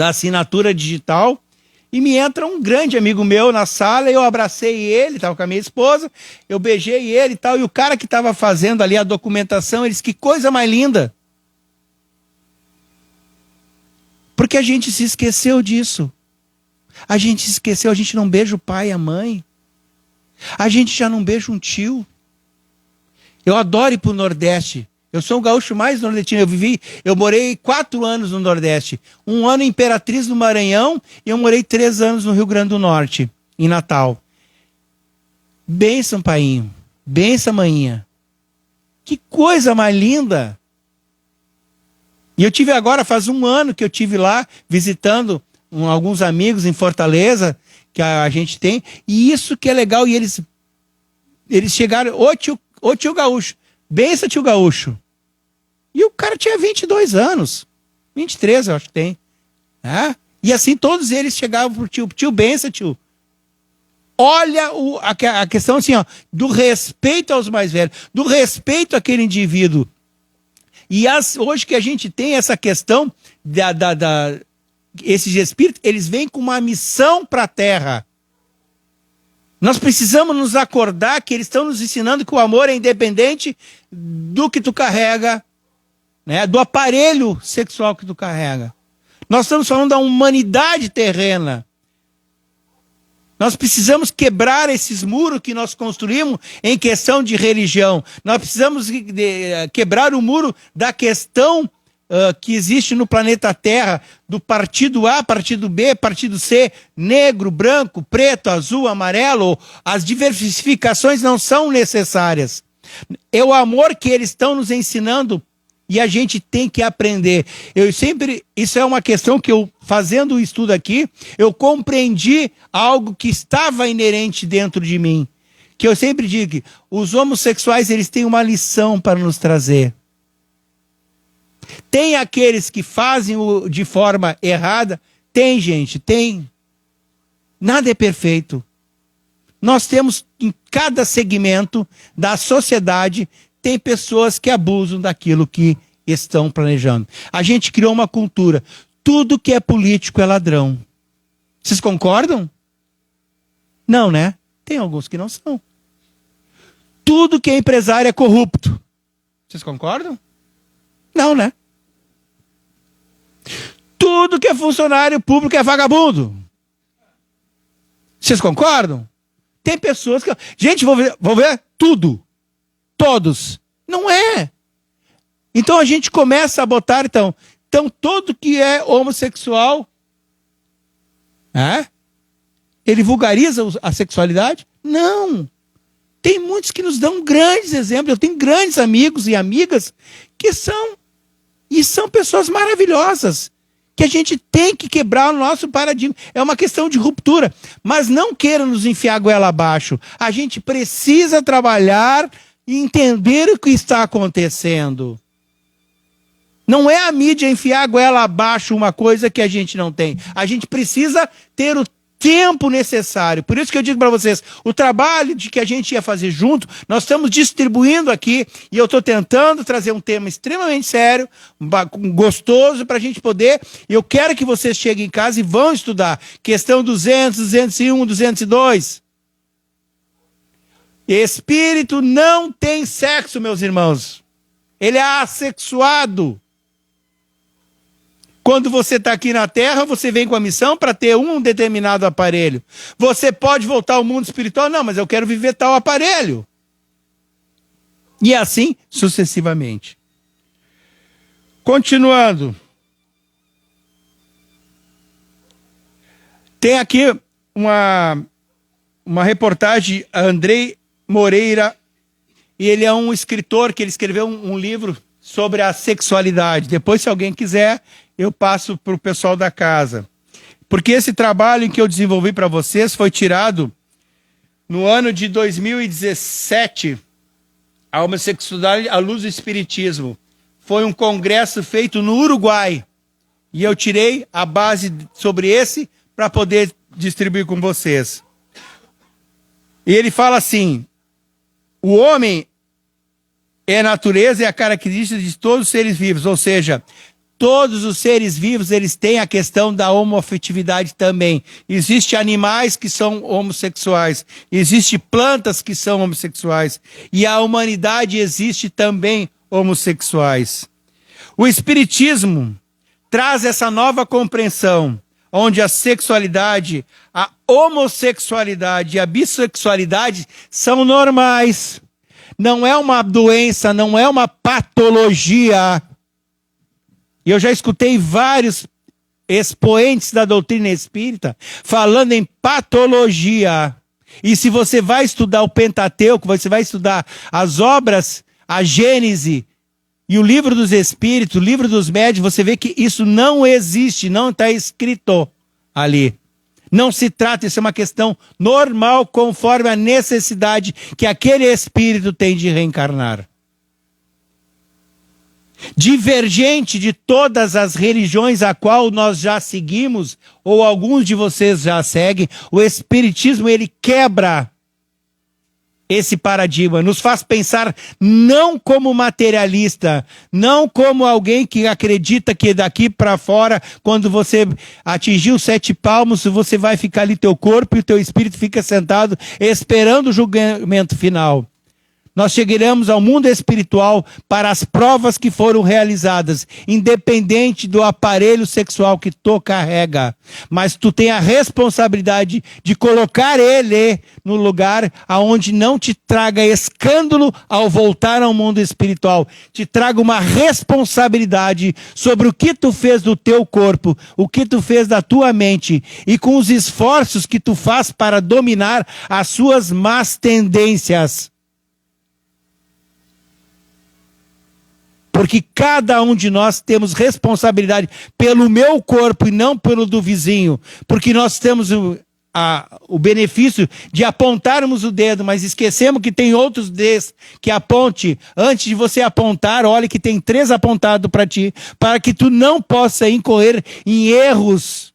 assinatura digital, e me entra um grande amigo meu na sala, eu abracei ele, estava com a minha esposa, eu beijei ele e tal, e o cara que estava fazendo ali a documentação, ele disse, que coisa mais linda. Porque a gente se esqueceu disso. A gente se esqueceu, a gente não beija o pai e a mãe. A gente já não beija um tio. Eu adoro ir pro Nordeste. Eu sou o gaúcho mais nordestino. Eu morei 4 anos no Nordeste. 1 ano em Imperatriz, no Maranhão, e eu morei 3 anos no Rio Grande do Norte, em Natal. Benção, painho. Benção, maninha. Que coisa mais linda. E eu tive agora, faz 1 ano que eu tive lá, visitando alguns amigos em Fortaleza, que a gente tem, e isso que é legal, e eles chegaram, ô tio gaúcho, benção, tio gaúcho. E o cara tinha 22 anos, 23 eu acho que tem. E assim todos eles chegavam pro tio, benção, tio. Olha a questão assim, ó, do respeito aos mais velhos, do respeito àquele indivíduo. E hoje que a gente tem essa questão esses espíritos, eles vêm com uma missão para a Terra. Nós precisamos nos acordar que eles estão nos ensinando que o amor é independente do que tu carrega, né, do aparelho sexual que tu carrega. Nós estamos falando da humanidade terrena. Nós precisamos quebrar esses muros que nós construímos em questão de religião. Nós precisamos quebrar o muro da questão que existe no planeta Terra, do partido A, partido B, partido C, negro, branco, preto, azul, amarelo. As diversificações não são necessárias. É o amor que eles estão nos ensinando e a gente tem que aprender. Isso é uma questão que eu, fazendo o estudo aqui, eu compreendi algo que estava inerente dentro de mim. Que eu sempre digo que os homossexuais, eles têm uma lição para nos trazer. Tem aqueles que fazem de forma errada? Tem, gente, tem. Nada é perfeito. Nós temos, em cada segmento da sociedade, tem pessoas que abusam daquilo que estão planejando. A gente criou uma cultura. Tudo que é político é ladrão. Vocês concordam? Não, né? Tem alguns que não são. Tudo que é empresário é corrupto. Vocês concordam? Não, né? Tudo que é funcionário público é vagabundo. Vocês concordam? Tem pessoas que... Gente, vou ver tudo. Todos. Não é. Então a gente começa a botar, então todo que é homossexual, ele vulgariza a sexualidade? Não. Tem muitos que nos dão grandes exemplos. Eu tenho grandes amigos e amigas que são pessoas maravilhosas, que a gente tem que quebrar o nosso paradigma. É uma questão de ruptura. Mas não queira nos enfiar a goela abaixo. A gente precisa trabalhar e entender o que está acontecendo. Não é a mídia enfiar a goela abaixo uma coisa que a gente não tem. A gente precisa ter o tempo necessário. Por isso que eu digo para vocês, o trabalho de que a gente ia fazer junto, nós estamos distribuindo aqui, e eu estou tentando trazer um tema extremamente sério, gostoso, para a gente poder, e eu quero que vocês cheguem em casa e vão estudar. Questão 200, 201, 202. Espírito não tem sexo, meus irmãos. Ele é assexuado. Quando você está aqui na Terra, você vem com a missão para ter um determinado aparelho. Você pode voltar ao mundo espiritual? Não, mas eu quero viver tal aparelho. E assim sucessivamente. Continuando. Tem aqui uma reportagem, Andrei Moreira, e ele é um escritor que ele escreveu um livro sobre a sexualidade. Depois, se alguém quiser, eu passo para o pessoal da casa. Porque esse trabalho que eu desenvolvi para vocês foi tirado no ano de 2017, a homossexualidade à luz do espiritismo. Foi um congresso feito no Uruguai. E eu tirei a base sobre esse para poder distribuir com vocês. E ele fala assim: o homem é a natureza e a característica de todos os seres vivos, ou seja, todos os seres vivos, eles têm a questão da homoafetividade também. Existem animais que são homossexuais, existem plantas que são homossexuais, e a humanidade existe também homossexuais. O Espiritismo traz essa nova compreensão, onde a sexualidade, a homossexualidade e a bissexualidade são normais. Não é uma doença, não é uma patologia. E eu já escutei vários expoentes da doutrina espírita falando em patologia. E se você vai estudar o Pentateuco, você vai estudar as obras, a Gênese e o Livro dos Espíritos, o Livro dos Médiuns, você vê que isso não existe, não está escrito ali. Não se trata, isso é uma questão normal, conforme a necessidade que aquele espírito tem de reencarnar. Divergente de todas as religiões a qual nós já seguimos, ou alguns de vocês já seguem, o Espiritismo, ele quebra esse paradigma, nos faz pensar não como materialista, não como alguém que acredita que daqui para fora, quando você atingir os 7 palmos, você vai ficar ali, teu corpo e o teu espírito fica sentado esperando o julgamento final. Nós chegaremos ao mundo espiritual para as provas que foram realizadas, independente do aparelho sexual que tu carrega. Mas tu tem a responsabilidade de colocar ele no lugar aonde não te traga escândalo ao voltar ao mundo espiritual. Te traga uma responsabilidade sobre o que tu fez do teu corpo, o que tu fez da tua mente e com os esforços que tu faz para dominar as suas más tendências. Porque cada um de nós temos responsabilidade pelo meu corpo e não pelo do vizinho. Porque nós temos o benefício de apontarmos o dedo, mas esquecemos que tem outros dedos que aponte. Antes de você apontar, olha que tem 3 apontados para ti, para que tu não possa incorrer em erros.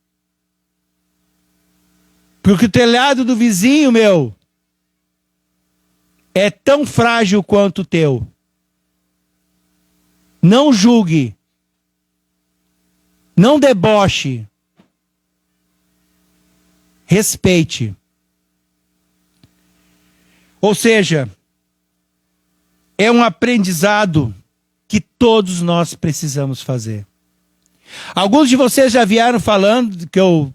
Porque o telhado do vizinho, meu, é tão frágil quanto o teu. Não julgue, não deboche, respeite. Ou seja, é um aprendizado que todos nós precisamos fazer. Alguns de vocês já vieram falando que eu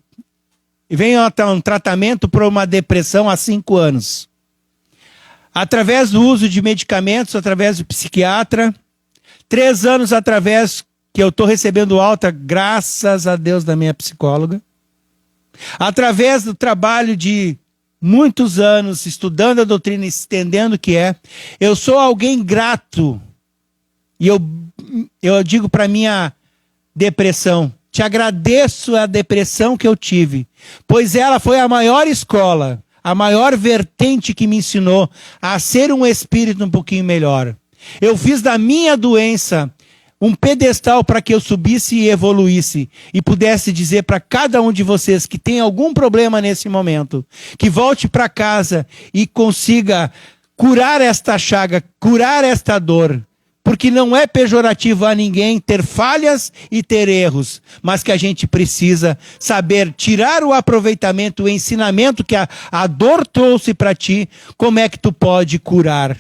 venho a um tratamento para uma depressão há 5 anos. Através do uso de medicamentos, através do psiquiatra. 3 anos através que eu estou recebendo alta, graças a Deus, da minha psicóloga. Através do trabalho de muitos anos, estudando a doutrina, entendendo o que é. Eu sou alguém grato. E eu digo para minha depressão, te agradeço a depressão que eu tive, pois ela foi a maior escola, a maior vertente que me ensinou a ser um espírito um pouquinho melhor. Eu fiz da minha doença um pedestal para que eu subisse e evoluísse e pudesse dizer para cada um de vocês que tem algum problema nesse momento, que volte para casa e consiga curar esta chaga, curar esta dor. Porque não é pejorativo a ninguém ter falhas e ter erros, mas que a gente precisa saber tirar o aproveitamento, o ensinamento que a dor trouxe para ti, como é que tu pode curar.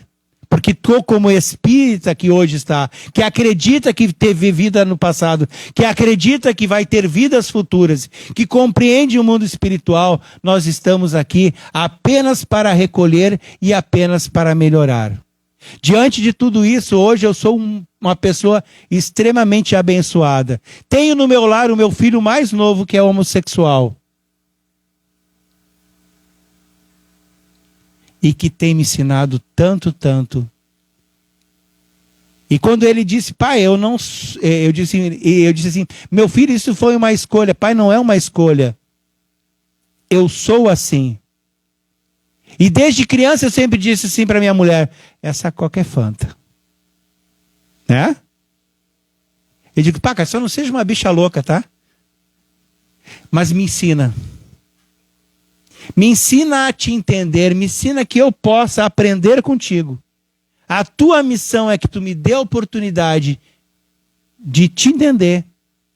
Porque tu, como espírita que hoje está, que acredita que teve vida no passado, que acredita que vai ter vidas futuras, que compreende o mundo espiritual, nós estamos aqui apenas para recolher e apenas para melhorar. Diante de tudo isso, hoje eu sou uma pessoa extremamente abençoada. Tenho no meu lar o meu filho mais novo, que é homossexual. E que tem me ensinado tanto. E quando ele disse, pai, eu disse assim, meu filho, isso foi uma escolha. Pai, não é uma escolha. Eu sou assim. E desde criança eu sempre disse assim para minha mulher, essa coca é Fanta. Né? Eu digo, pá, só não seja uma bicha louca, tá? Mas me ensina. Me ensina a te entender, me ensina que eu possa aprender contigo. A tua missão é que tu me dê a oportunidade de te entender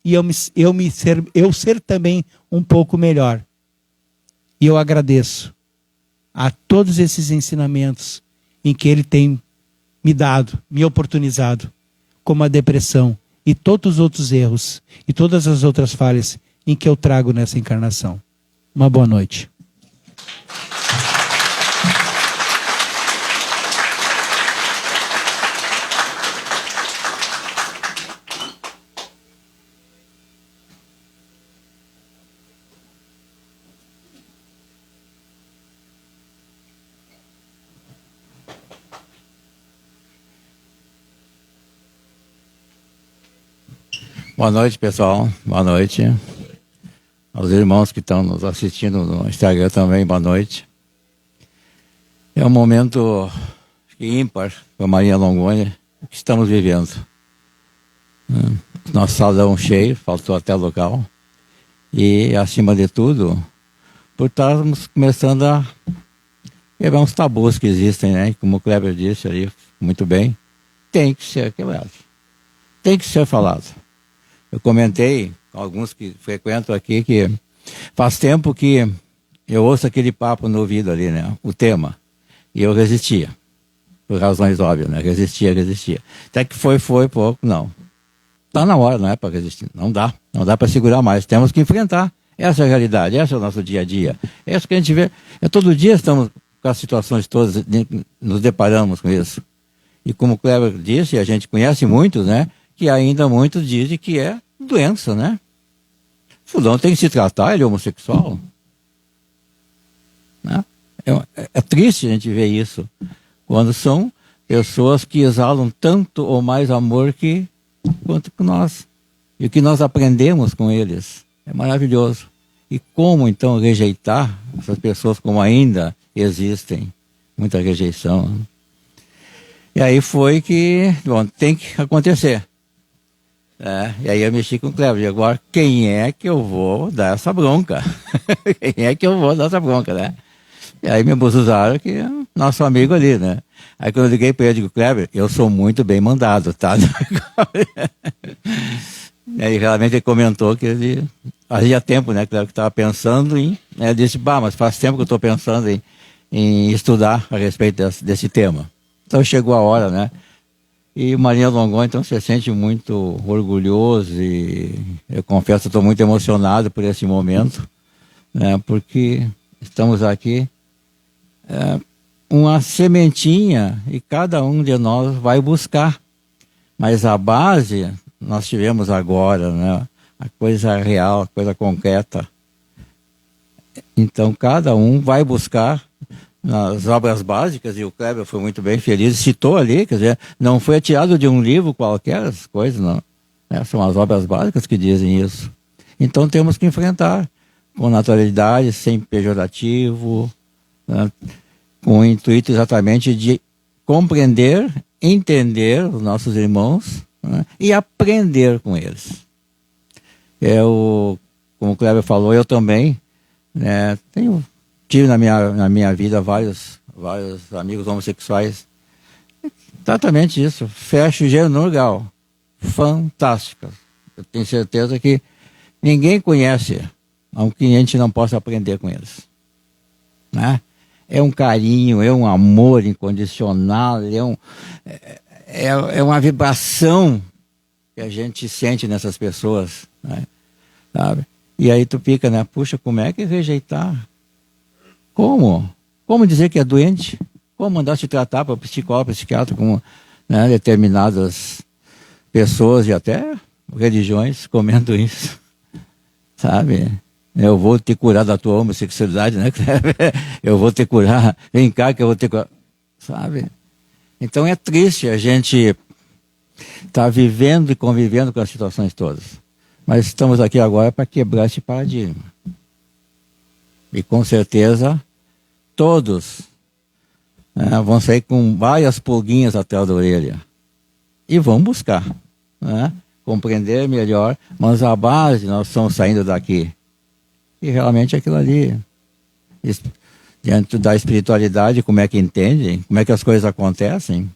e eu ser também um pouco melhor. E eu agradeço a todos esses ensinamentos em que ele tem me dado, me oportunizado, como a depressão e todos os outros erros e todas as outras falhas em que eu trago nessa encarnação. Uma boa noite. Boa noite, pessoal. Boa noite. Aos irmãos que estão nos assistindo no Instagram também, boa noite. É um momento ímpar para a Marinha Longoni que estamos vivendo. Nosso salão cheio, faltou até local. E, acima de tudo, por estarmos começando a quebrar uns tabus que existem, né? Como o Kleber disse ali muito bem, tem que ser quebrado. Tem que ser falado. Eu comentei com alguns que frequentam aqui que faz tempo que eu ouço aquele papo no ouvido ali, né? O tema. E eu resistia. Por razões óbvias, né? Resistia. Até que foi pouco, não. Está na hora, não é para resistir. Não dá para segurar mais. Temos que enfrentar. Essa é a realidade, esse é o nosso dia a dia. É isso que a gente vê. Todo dia estamos com as situações todas, nos deparamos com isso. E como o Kleber disse, a gente conhece muitos, né? Que ainda muitos dizem que é doença, né? Fulano tem que se tratar, ele é homossexual. Né? É triste a gente ver isso, quando são pessoas que exalam tanto ou mais amor quanto que nós. E o que nós aprendemos com eles é maravilhoso. E como então rejeitar essas pessoas como ainda existem? Muita rejeição. Né? E aí foi que, bom, tem que acontecer. E aí eu mexi com o Kleber. E agora, quem é que eu vou dar essa bronca? Quem é que eu vou dar essa bronca, né? E aí me abusaram que é nosso amigo ali, né? Aí quando eu liguei para ele, eu digo, Kleber, eu sou muito bem mandado, tá? E aí realmente ele comentou que ele fazia tempo, né, Kleber, que estava pensando em... Ele disse, mas faz tempo que eu estou pensando em estudar a respeito desse tema. Então chegou a hora, né? E o Marinha Longoni, então, se sente muito orgulhoso e eu confesso, estou muito emocionado por esse momento, né, porque estamos aqui, uma sementinha e cada um de nós vai buscar. Mas a base nós tivemos agora, né, a coisa real, a coisa concreta. Então, cada um vai buscar nas obras básicas, e o Kleber foi muito bem feliz, citou ali, quer dizer, não foi tirado de um livro qualquer, as coisas, não. São as obras básicas que dizem isso. Então temos que enfrentar com naturalidade, sem pejorativo, né, com o intuito exatamente de compreender, entender os nossos irmãos, né, e aprender com eles. Como o Kleber falou, eu também, né, tive na minha vida vários amigos homossexuais. Exatamente isso. Fecho o gênero no lugar. Fantástica. Eu tenho certeza que ninguém conhece, aunque a gente não possa aprender com eles. Né? É um carinho, é um amor incondicional, é uma vibração que a gente sente nessas pessoas. Né? Sabe? E aí tu fica, né? Puxa, como é que rejeitar? Como? Como dizer que é doente? Como mandar se tratar para psicólogo, psiquiatra, como, né, determinadas pessoas e até religiões comentam isso, sabe? Eu vou te curar da tua homossexualidade, né? Eu vou te curar, vem cá que eu vou te curar, sabe? Então é triste a gente estar vivendo e convivendo com as situações todas. Mas estamos aqui agora para quebrar esse paradigma. E com certeza todos vão sair com várias pulguinhas atrás da orelha. E vão buscar, né, compreender melhor, mas a base nós estamos saindo daqui. E realmente aquilo ali, diante da espiritualidade, como é que entendem, como é que as coisas acontecem,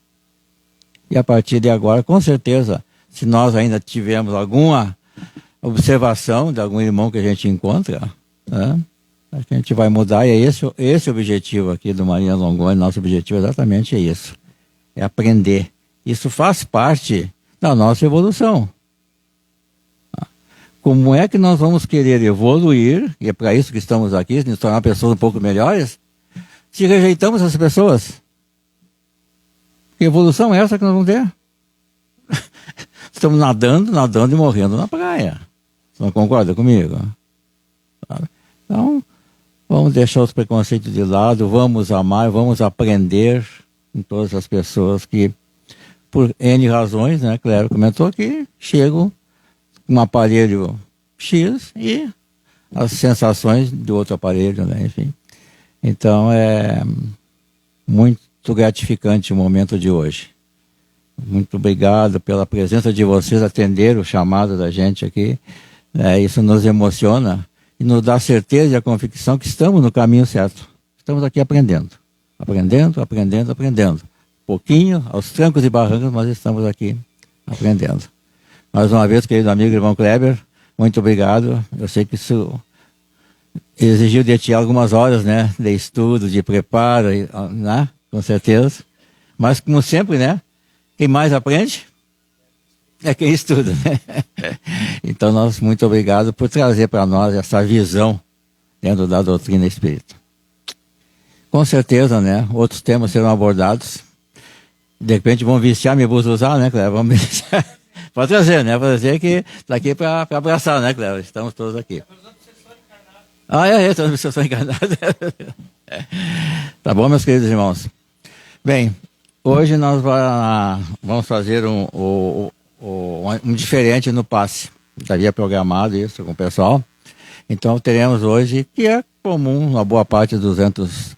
E a partir de agora, com certeza, se nós ainda tivermos alguma observação de algum irmão que a gente encontra, né, a gente vai mudar. E é esse o objetivo aqui do Maria Longoni. Nosso objetivo exatamente é isso. É aprender. Isso faz parte da nossa evolução. Como é que nós vamos querer evoluir, e é para isso que estamos aqui, nos tornar pessoas um pouco melhores, se rejeitamos essas pessoas? Que evolução é essa que nós vamos ter? Estamos nadando e morrendo na praia. Você não concorda comigo? Então, vamos deixar os preconceitos de lado, vamos amar, vamos aprender com todas as pessoas que, por N razões, né, Cléber comentou, que chegam com um aparelho X e as sensações do outro aparelho, né, enfim. Então, é muito gratificante o momento de hoje. Muito obrigado pela presença de vocês, atender o chamado da gente aqui. Isso nos emociona e nos dá certeza e a convicção que estamos no caminho certo. Estamos aqui aprendendo. Pouquinho, aos trancos e barrancos, mas estamos aqui aprendendo. Mais uma vez, querido amigo irmão Cléber, muito obrigado. Eu sei que isso exigiu de ti algumas horas, né, de estudo, de preparo, né, com certeza. Mas, como sempre, né, quem mais aprende é quem estuda, né? Então, muito obrigado por trazer para nós essa visão dentro da doutrina espírita. Com certeza, né, outros temas serão abordados. De repente vão viciar, me usar, né, Cléber? Vamos viciar. Pode trazer, né? Pode dizer que está aqui para abraçar, né, Cléber? Estamos todos aqui. Estamos no sessão encarnada. Tá bom, meus queridos irmãos? Bem, hoje nós vamos fazer um diferente no passe. Havia programado isso com o pessoal. Então teremos hoje, que é comum na boa parte das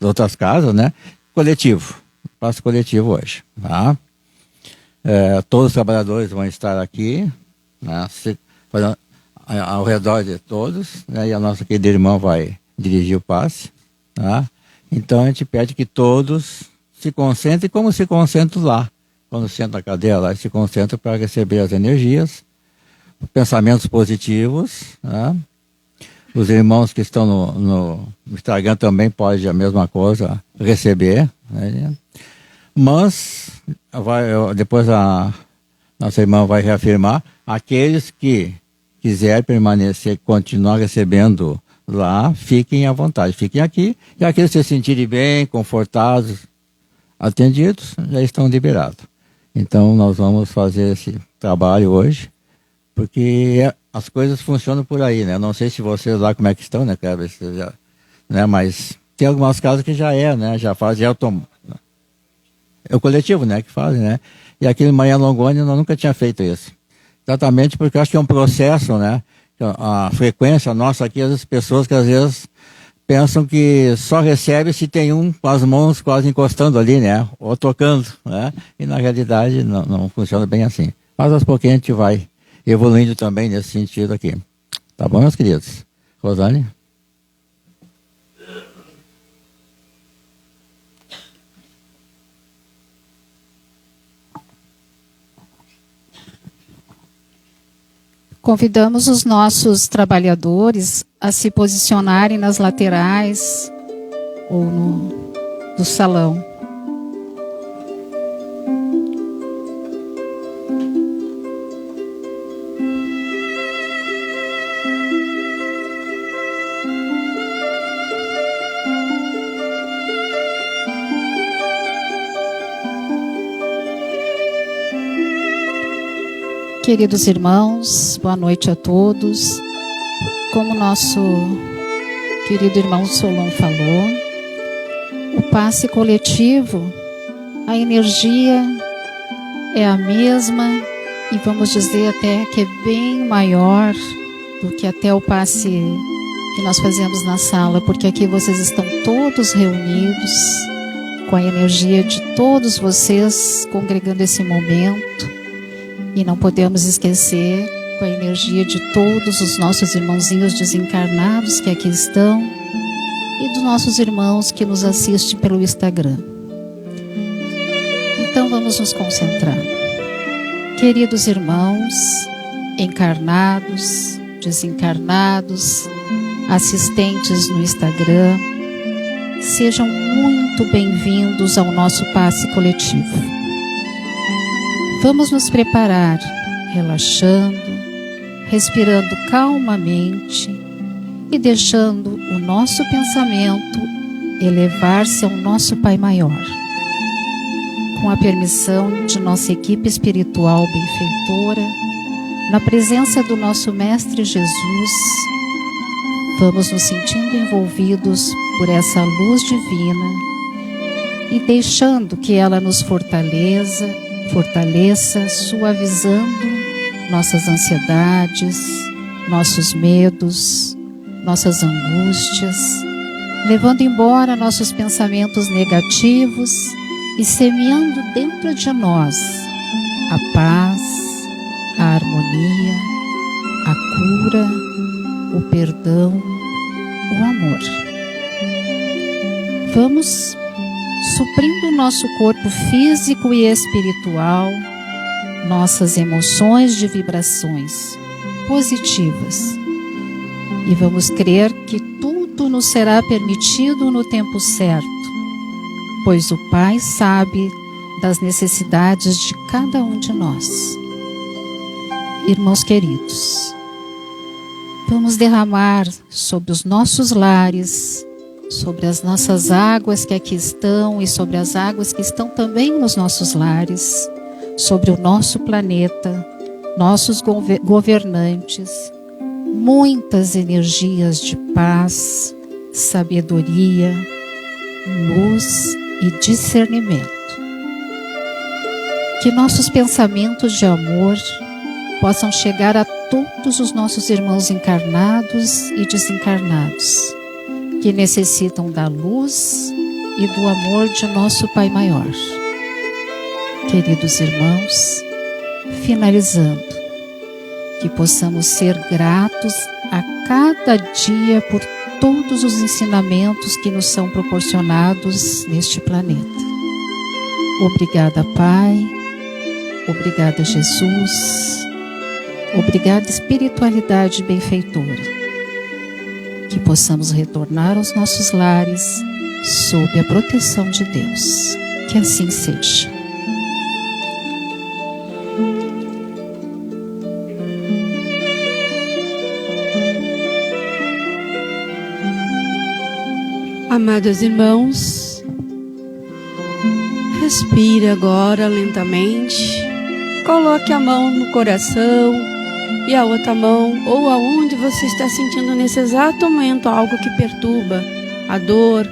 outras casas, né? Coletivo. Passe coletivo hoje. Tá? Todos os trabalhadores vão estar aqui, né? Ao redor de todos, né? E a nossa querida irmã vai dirigir o passe. Tá? Então a gente pede que todos se concentrem como se concentram lá. Quando senta na cadeira lá, se concentra para receber as energias, pensamentos positivos. Né? Os irmãos que estão no Instagram também podem a mesma coisa receber. Né? Mas, depois a nossa irmã vai reafirmar, aqueles que quiserem permanecer, continuar recebendo lá, fiquem à vontade, fiquem aqui. E aqueles que se sentirem bem, confortados, atendidos, já estão liberados. Então, nós vamos fazer esse trabalho hoje, porque as coisas funcionam por aí, né? Eu não sei se vocês lá como é que estão, né, Cléber? Né? Mas tem algumas casas que já né? Já fazem é o coletivo, né, que fazem, né? E aqui em Maria Longoni eu nunca tinha feito isso. Exatamente porque eu acho que é um processo, né? A frequência nossa aqui, as pessoas que às vezes pensam que só recebe se tem um com as mãos quase encostando ali, né? Ou tocando, né? E na realidade não funciona bem assim. Mas aos pouquinhos a gente vai evoluindo também nesse sentido aqui. Tá bom, meus queridos? Rosane? Convidamos os nossos trabalhadores a se posicionarem nas laterais ou do salão. Queridos irmãos, boa noite a todos. Como nosso querido irmão Solon falou, o passe coletivo, a energia é a mesma e vamos dizer até que é bem maior do que até o passe que nós fazemos na sala, porque aqui vocês estão todos reunidos com a energia de todos vocês congregando esse momento. E não podemos esquecer com a energia de todos os nossos irmãozinhos desencarnados que aqui estão e dos nossos irmãos que nos assistem pelo Instagram. Então vamos nos concentrar. Queridos irmãos, encarnados, desencarnados, assistentes no Instagram, sejam muito bem-vindos ao nosso passe coletivo. Vamos nos preparar, relaxando, respirando calmamente e deixando o nosso pensamento elevar-se ao nosso Pai Maior. Com a permissão de nossa equipe espiritual benfeitora, na presença do nosso Mestre Jesus, vamos nos sentindo envolvidos por essa luz divina e deixando que ela nos fortaleça, suavizando nossas ansiedades, nossos medos, nossas angústias, levando embora nossos pensamentos negativos e semeando dentro de nós a paz, a harmonia, a cura, o perdão, o amor. Vamos suprindo o nosso corpo físico e espiritual, nossas emoções de vibrações positivas. E vamos crer que tudo nos será permitido no tempo certo, pois o Pai sabe das necessidades de cada um de nós. Irmãos queridos, vamos derramar sobre os nossos lares, sobre as nossas águas que aqui estão e sobre as águas que estão também nos nossos lares, sobre o nosso planeta, nossos governantes, muitas energias de paz, sabedoria, luz e discernimento. Que nossos pensamentos de amor possam chegar a todos os nossos irmãos encarnados e desencarnados, que necessitam da luz e do amor de nosso Pai Maior. Queridos irmãos, finalizando, que possamos ser gratos a cada dia por todos os ensinamentos que nos são proporcionados neste planeta. Obrigada, Pai. Obrigada, Jesus. Obrigada, espiritualidade benfeitora. Que possamos retornar aos nossos lares sob a proteção de Deus. Que assim seja. Amados irmãos, respire agora lentamente, coloque a mão no coração e a outra mão ou aonde você está sentindo nesse exato momento algo que perturba, a dor,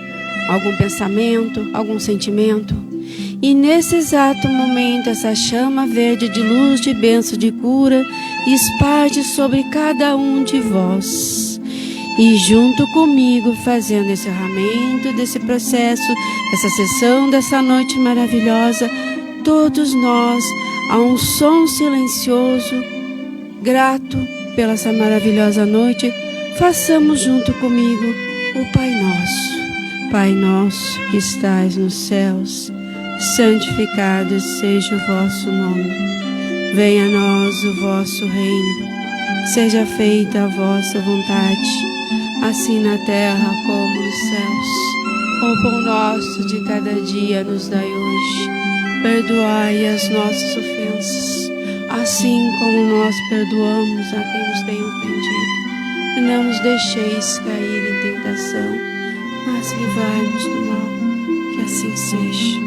algum pensamento, algum sentimento. E nesse exato momento essa chama verde de luz, de bênção, de cura espalhe sobre cada um de vós. E junto comigo, fazendo esse encerramento desse processo, essa sessão, dessa noite maravilhosa, todos nós, a um som silencioso, grato pela essa maravilhosa noite, façamos junto comigo o Pai Nosso. Pai nosso que estais nos céus, santificado seja o vosso nome. Venha a nós o vosso reino. Seja feita a vossa vontade, assim na terra como nos céus. O pão nosso de cada dia nos dai hoje. Perdoai as nossas ofensas, assim como nós perdoamos a quem nos tem ofendido. E não nos deixeis cair em tentação, mas livrai-nos do mal. Que assim seja.